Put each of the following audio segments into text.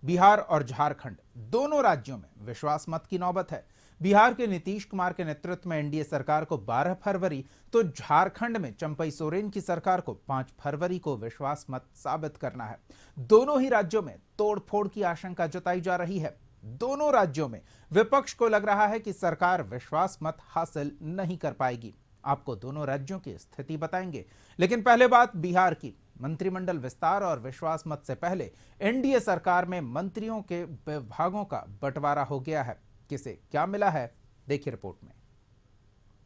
बिहार और झारखंड दोनों राज्यों में विश्वास मत की नौबत है। बिहार के नीतीश कुमार के नेतृत्व में एनडीए सरकार को 12 फरवरी तो झारखंड में चंपई सोरेन की सरकार को 5 फरवरी को विश्वास मत साबित करना है। दोनों ही राज्यों में तोड़फोड़ की आशंका जताई जा रही है। दोनों राज्यों में विपक्ष को लग रहा है कि सरकार विश्वास मत हासिल नहीं कर पाएगी। आपको दोनों राज्यों की स्थिति बताएंगे, लेकिन पहले बात बिहार की। मंत्रिमंडल विस्तार और विश्वास मत से पहले एनडीए सरकार में मंत्रियों के विभागों का बंटवारा हो गया है। किसे क्या मिला है, देखिए रिपोर्ट में।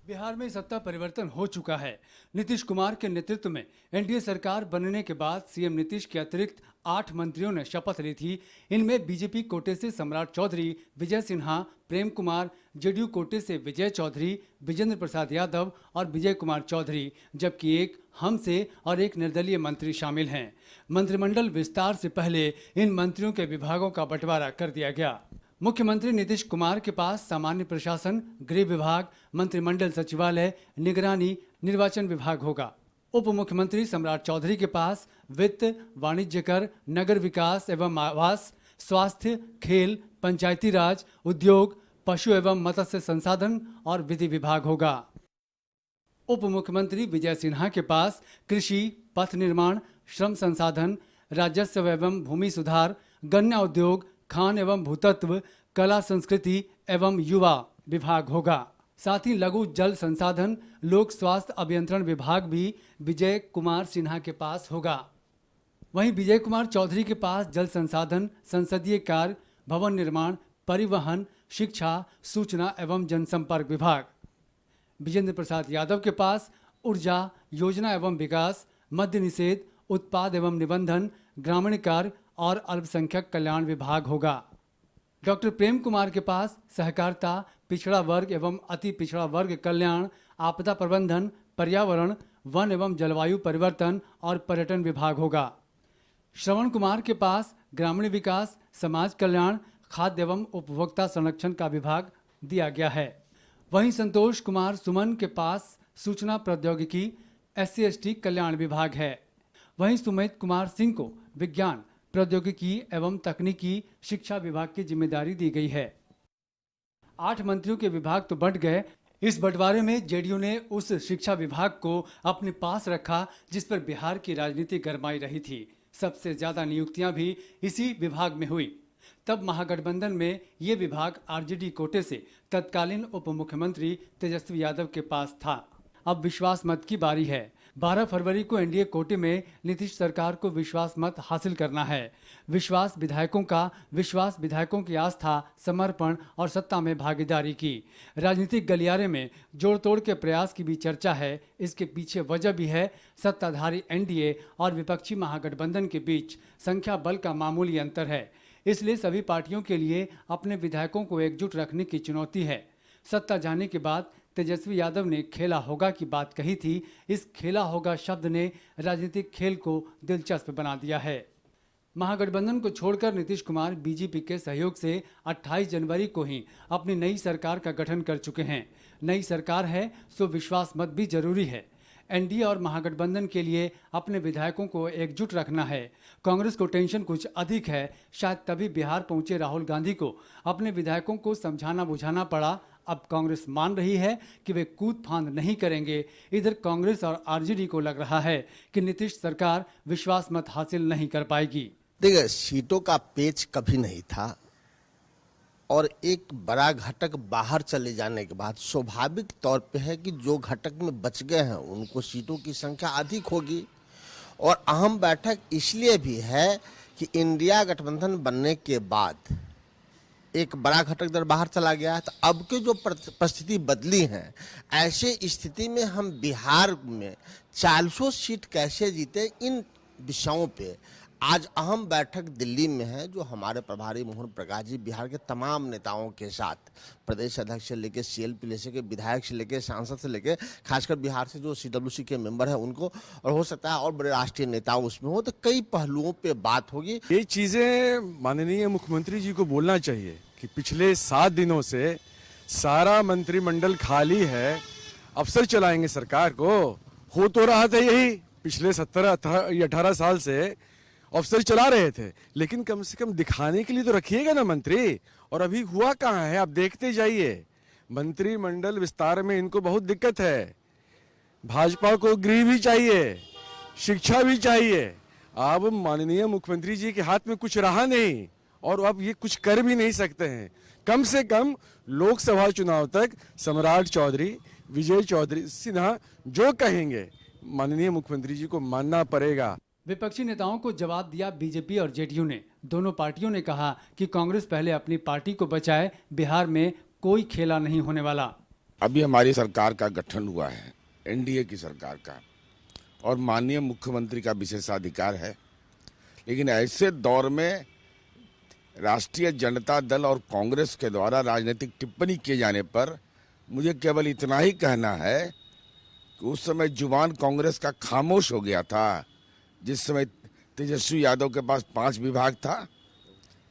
बिहार में सत्ता परिवर्तन हो चुका है। नीतीश कुमार के नेतृत्व में एनडीए सरकार बनने के बाद सीएम नीतीश के अतिरिक्त 8 मंत्रियों ने शपथ ली थी। इनमें बीजेपी कोटे से सम्राट चौधरी, विजय सिन्हा, प्रेम कुमार, जेडीयू कोटे से विजय चौधरी, विजेंद्र प्रसाद यादव और विजय कुमार चौधरी, जबकि एक हम से और एक निर्दलीय मंत्री शामिल हैं। मंत्रिमंडल विस्तार से पहले इन मंत्रियों के विभागों का बंटवारा कर दिया गया। मुख्यमंत्री नीतीश कुमार के पास सामान्य प्रशासन, गृह विभाग, मंत्रिमंडल सचिवालय, निगरानी, निर्वाचन विभाग होगा। उप मुख्यमंत्री सम्राट चौधरी के पास वित्त, वाणिज्य कर, नगर विकास एवं आवास, स्वास्थ्य, खेल, पंचायती राज, उद्योग, पशु एवं मत्स्य संसाधन और विधि विभाग होगा। उप मुख्यमंत्री विजय सिन्हा के पास कृषि, पथ निर्माण, श्रम संसाधन, राजस्व एवं भूमि सुधार, गन्ना उद्योग, खान एवं भूतत्व, कला संस्कृति एवं युवा विभाग होगा। साथ ही लघु जल संसाधन, लोक स्वास्थ्य अभियंत्रण विभाग भी विजय कुमार सिन्हा के पास होगा। वहीं विजय कुमार चौधरी के पास जल संसाधन, संसदीय कार्य, भवन निर्माण, परिवहन, शिक्षा, सूचना एवं जनसंपर्क विभाग। विजेंद्र प्रसाद यादव के पास ऊर्जा, योजना एवं विकास, मद्य निषेध, उत्पाद एवं निबंधन, ग्रामीण कार्य और अल्पसंख्यक कल्याण विभाग होगा। डॉक्टर प्रेम कुमार के पास सहकारिता, पिछड़ा वर्ग एवं अति पिछड़ा वर्ग कल्याण, आपदा प्रबंधन, पर्यावरण, वन एवं जलवायु परिवर्तन और पर्यटन विभाग होगा। श्रवण कुमार के पास ग्रामीण विकास, समाज कल्याण, खाद्य एवं उपभोक्ता संरक्षण का विभाग दिया गया है। वहीं संतोष कुमार सुमन के पास सूचना प्रौद्योगिकी, SC/ST कल्याण विभाग है। वहीं सुमित कुमार सिंह को विज्ञान, प्रौद्योगिकी एवं तकनीकी शिक्षा विभाग की जिम्मेदारी दी गई है। 8 मंत्रियों के विभाग तो बंट गए। इस बंटवारे में जेडीयू ने उस शिक्षा विभाग को अपने पास रखा जिस पर बिहार की राजनीति गरमाई रही थी। सबसे ज्यादा नियुक्तियां भी इसी विभाग में हुई। तब महागठबंधन में ये विभाग आरजेडी कोटे से तत्कालीन उप मुख्यमंत्री तेजस्वी यादव के पास था। अब विश्वास मत की बारी है। 12 फरवरी को एनडीए कोटे में नीतीश सरकार को विश्वास मत हासिल करना है। विश्वास विधायकों की आस्था, समर्पण और सत्ता में भागीदारी की राजनीतिक गलियारे में जोड़ तोड़ के प्रयास की भी चर्चा है। इसके पीछे वजह भी है सत्ताधारी एनडीए और विपक्षी महागठबंधन के बीच संख्या बल का मामूली अंतर है। इसलिए सभी पार्टियों के लिए अपने विधायकों को एकजुट रखने की चुनौती है। सत्ता जाने के बाद तेजस्वी यादव ने खेला होगा की बात कही थी। इस खेला होगा शब्द ने राजनीतिक खेल को दिलचस्प बना दिया है। महागठबंधन को छोड़कर नीतीश कुमार बीजेपी के सहयोग से 28 जनवरी को ही अपनी नई सरकार का गठन कर चुके हैं। नई सरकार है सो विश्वास मत भी जरूरी है। एनडीए और महागठबंधन के लिए अपने विधायकों को एकजुट रखना है। कांग्रेस को टेंशन कुछ अधिक है। शायद तभी बिहार पहुंचे राहुल गांधी को अपने विधायकों को समझाना बुझाना पड़ा। अब कांग्रेस मान रही है कि वे कूद फांद नहीं करेंगे। इधर कांग्रेस और आरजेडी को लग रहा है कि नीतीश सरकार विश्वास मत हासिल नहीं कर पाएगी। देखिए, सीटों का पेच कभी नहीं था और एक बड़ा घटक बाहर चले जाने के बाद स्वाभाविक तौर पे है कि जो घटक में बच गए हैं उनको सीटों की संख्या अधिक होगी। और अहम बैठक इसलिए भी है कि इंडिया गठबंधन बनने के बाद एक बड़ा घटक दल बाहर चला गया है। तो अब के जो परिस्थिति बदली है, ऐसे स्थिति में हम बिहार में 400 सीट कैसे जीते, इन विषयों पे आज अहम बैठक दिल्ली में है, जो हमारे प्रभारी मोहन प्रकाश जी बिहार के तमाम नेताओं के साथ, प्रदेश अध्यक्ष से लेकर CLP से लेकर विधायक से लेकर सांसद से लेकर खासकर बिहार से जो CWC के मेंबर है उनको, और हो सकता है और बड़े राष्ट्रीय नेता उसमें हो, तो कई पहलुओं पे बात होगी। ये चीजें माननीय मुख्यमंत्री जी को बोलना चाहिए कि पिछले 7 दिनों से सारा मंत्रिमंडल खाली है, अफसर चलाएंगे सरकार को। हो तो रहा था यही पिछले 17-18 साल से, अफसर चला रहे थे, लेकिन कम से कम दिखाने के लिए तो रखिएगा ना मंत्री। और अभी हुआ कहाँ है, आप देखते जाइए। मंत्रिमंडल विस्तार में इनको बहुत दिक्कत है। भाजपा को गृह भी चाहिए, शिक्षा भी चाहिए। अब माननीय मुख्यमंत्री जी के हाथ में कुछ रहा नहीं और अब ये कुछ कर भी नहीं सकते हैं। कम से कम लोकसभा चुनाव तक सम्राट चौधरी, विजय चौधरी सिन्हा जो कहेंगे माननीय मुख्यमंत्री जी को मानना पड़ेगा। विपक्षी नेताओं को जवाब दिया बीजेपी और जेडीयू ने। दोनों पार्टियों ने कहा कि कांग्रेस पहले अपनी पार्टी को बचाए, बिहार में कोई खेला नहीं होने वाला। अभी हमारी सरकार का गठन हुआ है, एनडीए की सरकार का, और माननीय मुख्यमंत्री का विशेषाधिकार है। लेकिन ऐसे दौर में राष्ट्रीय जनता दल और कांग्रेस के द्वारा राजनीतिक टिप्पणी किए जाने पर मुझे केवल इतना ही कहना है कि उस समय जुबान कांग्रेस का खामोश हो गया था। जिस समय तेजस्वी यादव के पास 5 विभाग था,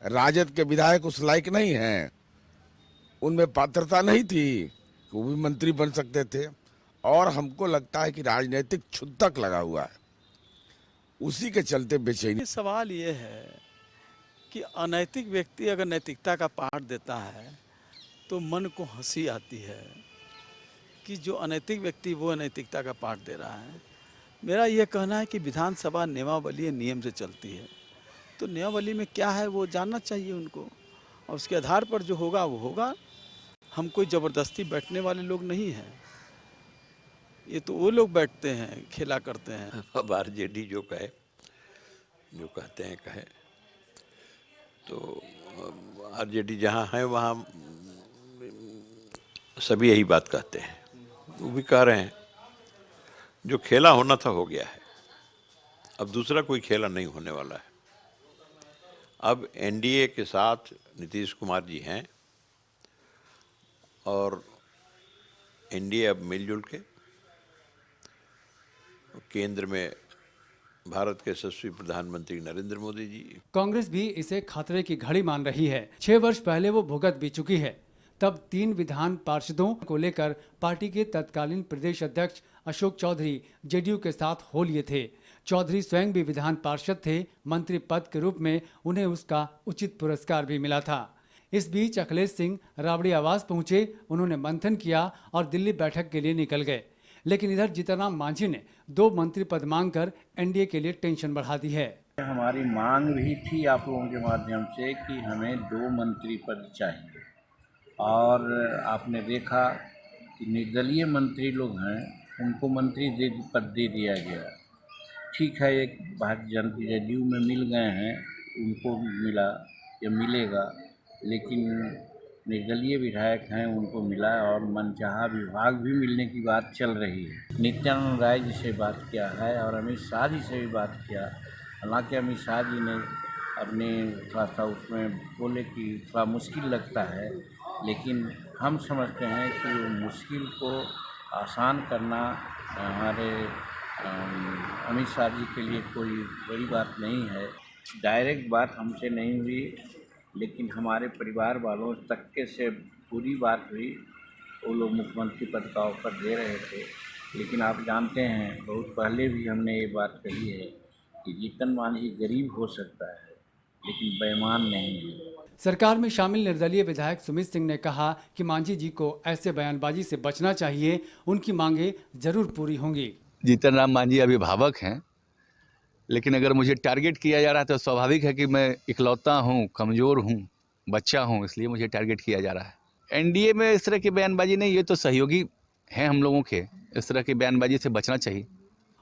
राजद के विधायक उस लायक नहीं हैं, उनमें पात्रता नहीं थी कि वो भी मंत्री बन सकते थे। और हमको लगता है कि राजनीतिक छुतक लगा हुआ है, उसी के चलते बेचैनी। सवाल ये है कि अनैतिक व्यक्ति अगर नैतिकता का पाठ देता है तो मन को हंसी आती है कि जो अनैतिक व्यक्ति वो अनैतिकता का पाठ दे रहा है। मेरा यह कहना है कि विधानसभा नियमावली नियम से चलती है, तो नियमावली में क्या है वो जानना चाहिए उनको, और उसके आधार पर जो होगा वो होगा। हम कोई ज़बरदस्ती बैठने वाले लोग नहीं हैं, ये तो वो लोग बैठते हैं, खेला करते हैं। अब आरजेडी जो कहे, जो कहते हैं कहे, तो आरजेडी जहाँ है वहाँ सभी यही बात कहते हैं। वो भी कह रहे हैं जो खेला होना था हो गया है, अब दूसरा कोई खेला नहीं होने वाला है। अब एनडीए के साथ नीतीश कुमार जी हैं और एनडीए अब मिलजुल के केंद्र में भारत के यशस्वी प्रधानमंत्री नरेंद्र मोदी जी। कांग्रेस भी इसे खतरे की घड़ी मान रही है। 6 वर्ष पहले वो भुगत भी चुकी है। तब 3 विधान पार्षदों को लेकर पार्टी के तत्कालीन प्रदेश अध्यक्ष अशोक चौधरी जेडीयू के साथ हो लिए थे। चौधरी स्वयं भी विधान पार्षद थे। मंत्री पद के रूप में उन्हें उसका उचित पुरस्कार भी मिला था। इस बीच अखिलेश सिंह राबड़ी आवास पहुंचे, उन्होंने मंथन किया और दिल्ली बैठक के लिए निकल गए। लेकिन इधर जीतनराम मांझी ने 2 मंत्री पद मांगकर एनडीए के लिए टेंशन बढ़ा दी है। हमारी मांग भी थी आप लोगों के माध्यम से कि हमें 2 मंत्री पद चाहिए, और आपने देखा कि निर्दलीय मंत्री लोग हैं, उनको मंत्री पद दे दिया गया। ठीक है, एक भारतीय जनता जेडीयू में मिल गए हैं, उनको मिला या मिलेगा, लेकिन निर्दलीय विधायक हैं उनको मिला, और मनचाहा विभाग भी मिलने की बात चल रही है। नित्यानंद राय जी से बात किया है और अमित शाह जी से भी बात किया। हालांकि अमित शाह जी ने अपने थोड़ा सा उसमें बोले कि थोड़ा मुश्किल लगता है, लेकिन हम समझते हैं कि वो मुश्किल को आसान करना हमारे अमित शाह जी के लिए कोई बड़ी बात नहीं है। डायरेक्ट बात हमसे नहीं हुई, लेकिन हमारे परिवार वालों तक के से पूरी बात हुई। वो लोग मुख्यमंत्री पद का ऑफर दे रहे थे, लेकिन आप जानते हैं बहुत पहले भी हमने ये बात कही है कि जीतन मांझी गरीब हो सकता है लेकिन बेईमान नहीं है। सरकार में शामिल निर्दलीय विधायक सुमित सिंह ने कहा कि मांझी जी को ऐसे बयानबाजी से बचना चाहिए, उनकी मांगे जरूर पूरी होंगी। जीतनराम मांझी अभिभावक हैं, लेकिन अगर मुझे टारगेट किया जा रहा है तो स्वाभाविक है कि मैं इकलौता हूं, कमज़ोर हूं, बच्चा हूं, इसलिए मुझे टारगेट किया जा रहा है। एनडीए में इस तरह की बयानबाजी नहीं, ये तो सहयोगी हैं हम लोगों के, इस तरह की बयानबाजी से बचना चाहिए।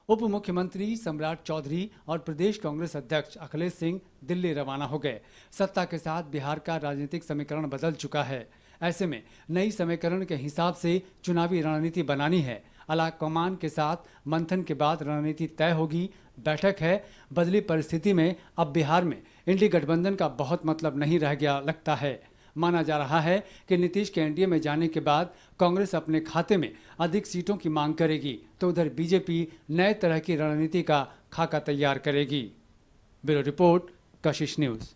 उप मुख्यमंत्री सम्राट चौधरी और प्रदेश कांग्रेस अध्यक्ष अखिलेश सिंह दिल्ली रवाना हो गए। सत्ता के साथ बिहार का राजनीतिक समीकरण बदल चुका है। ऐसे में नई समीकरण के हिसाब से चुनावी रणनीति बनानी है। आलाकमान के साथ मंथन के बाद रणनीति तय होगी। बैठक है। बदली परिस्थिति में अब बिहार में इंडी गठबंधन का बहुत मतलब नहीं रह गया लगता है। माना जा रहा है कि नीतीश के एनडीए में जाने के बाद कांग्रेस अपने खाते में अधिक सीटों की मांग करेगी, तो उधर बीजेपी नए तरह की रणनीति का खाका तैयार करेगी। ब्यूरो रिपोर्ट, कशिश न्यूज़।